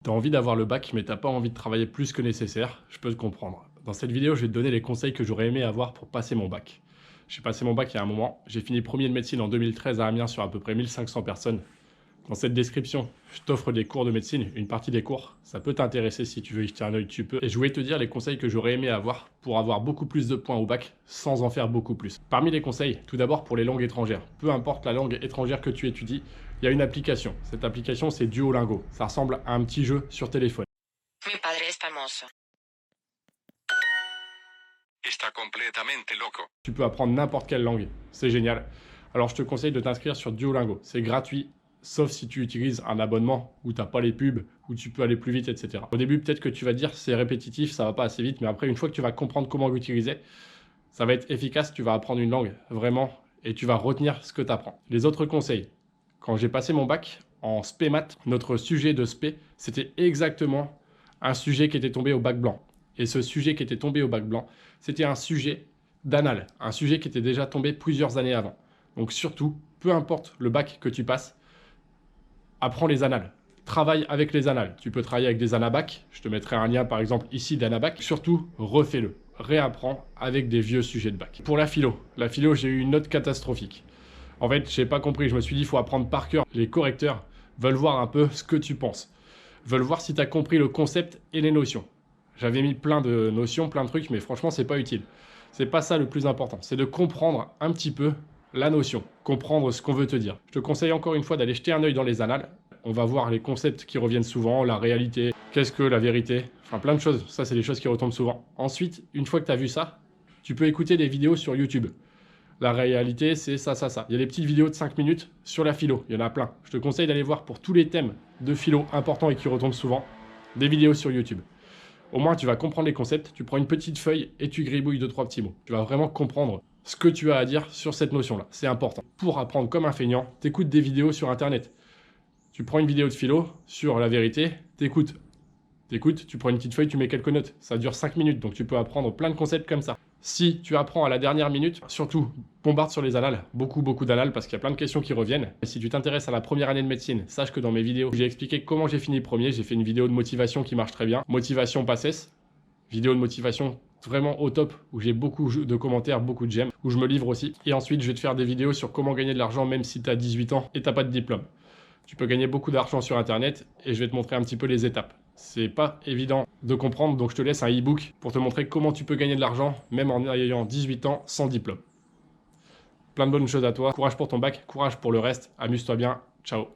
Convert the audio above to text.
T'as envie d'avoir le bac, mais t'as pas envie de travailler plus que nécessaire, je peux te comprendre. Dans cette vidéo, je vais te donner les conseils que j'aurais aimé avoir pour passer mon bac. J'ai passé mon bac il y a un moment, j'ai fini premier de médecine en 2013 à Amiens sur à peu près 1500 personnes. Dans cette description, je t'offre des cours de médecine, une partie des cours. Ça peut t'intéresser si tu veux y jeter un œil, tu peux. Et je voulais te dire les conseils que j'aurais aimé avoir pour avoir beaucoup plus de points au bac sans en faire beaucoup plus. Parmi les conseils, tout d'abord pour les langues étrangères. Peu importe la langue étrangère que tu étudies, il y a une application. Cette application, c'est Duolingo. Ça ressemble à un petit jeu sur téléphone. Mi padre es famoso. Está completamente loco. Tu peux apprendre n'importe quelle langue. C'est génial. Alors, je te conseille de t'inscrire sur Duolingo. C'est gratuit, sauf si tu utilises un abonnement où tu n'as pas les pubs, où tu peux aller plus vite, etc. Au début, peut-être que tu vas te dire c'est répétitif, ça va pas assez vite, mais après, une fois que tu vas comprendre comment l'utiliser, ça va être efficace. Tu vas apprendre une langue, vraiment, et tu vas retenir ce que tu apprends. Les autres conseils. Quand j'ai passé mon bac en spé maths, notre sujet de spé, c'était exactement un sujet qui était tombé au bac blanc. Et ce sujet qui était tombé au bac blanc, c'était un sujet d'anal, un sujet qui était déjà tombé plusieurs années avant. Donc surtout, peu importe le bac que tu passes, apprends les annales. Travaille avec les annales. Tu peux travailler avec des anabacs. Je te mettrai un lien par exemple ici d'anabac. Surtout, refais-le. Réapprends avec des vieux sujets de bac. Pour la philo, j'ai eu une note catastrophique. En fait, je n'ai pas compris. Je me suis dit, il faut apprendre par cœur. Les correcteurs veulent voir un peu ce que tu penses. Veulent voir si tu as compris le concept et les notions. J'avais mis plein de notions, plein de trucs, mais franchement, c'est pas utile. C'est pas ça le plus important. C'est de comprendre un petit peu la notion, comprendre ce qu'on veut te dire. Je te conseille encore une fois d'aller jeter un œil dans les annales. On va voir les concepts qui reviennent souvent, la réalité, qu'est-ce que la vérité, enfin plein de choses. Ça, c'est des choses qui retombent souvent. Ensuite, une fois que tu as vu ça, tu peux écouter des vidéos sur YouTube. La réalité, c'est ça, ça, ça. Il y a des petites vidéos de 5 minutes sur la philo. Il y en a plein. Je te conseille d'aller voir pour tous les thèmes de philo importants et qui retombent souvent, des vidéos sur YouTube. Au moins, tu vas comprendre les concepts, tu prends une petite feuille et tu gribouilles 2-3 petits mots. Tu vas vraiment comprendre ce que tu as à dire sur cette notion-là. C'est important. Pour apprendre comme un feignant, t'écoutes des vidéos sur Internet. Tu prends une vidéo de philo sur la vérité, t'écoutes. Tu prends une petite feuille, tu mets quelques notes. Ça dure 5 minutes, donc tu peux apprendre plein de concepts comme ça. Si tu apprends à la dernière minute, surtout, bombarde sur les annales. Beaucoup d'annales parce qu'il y a plein de questions qui reviennent. Et si tu t'intéresses à la première année de médecine, sache que dans mes vidéos, j'ai expliqué comment j'ai fini premier. J'ai fait une vidéo de motivation qui marche très bien. Motivation PACES. Vidéo de motivation vraiment au top, où j'ai beaucoup de commentaires, beaucoup de j'aime, où je me livre aussi. Et ensuite, je vais te faire des vidéos sur comment gagner de l'argent même si tu as 18 ans et tu n'as pas de diplôme. Tu peux gagner beaucoup d'argent sur Internet et je vais te montrer un petit peu les étapes. C'est pas évident de comprendre, donc je te laisse un e-book pour te montrer comment tu peux gagner de l'argent, même en ayant 18 ans sans diplôme. Plein de bonnes choses à toi. Courage pour ton bac, courage pour le reste. Amuse-toi bien. Ciao.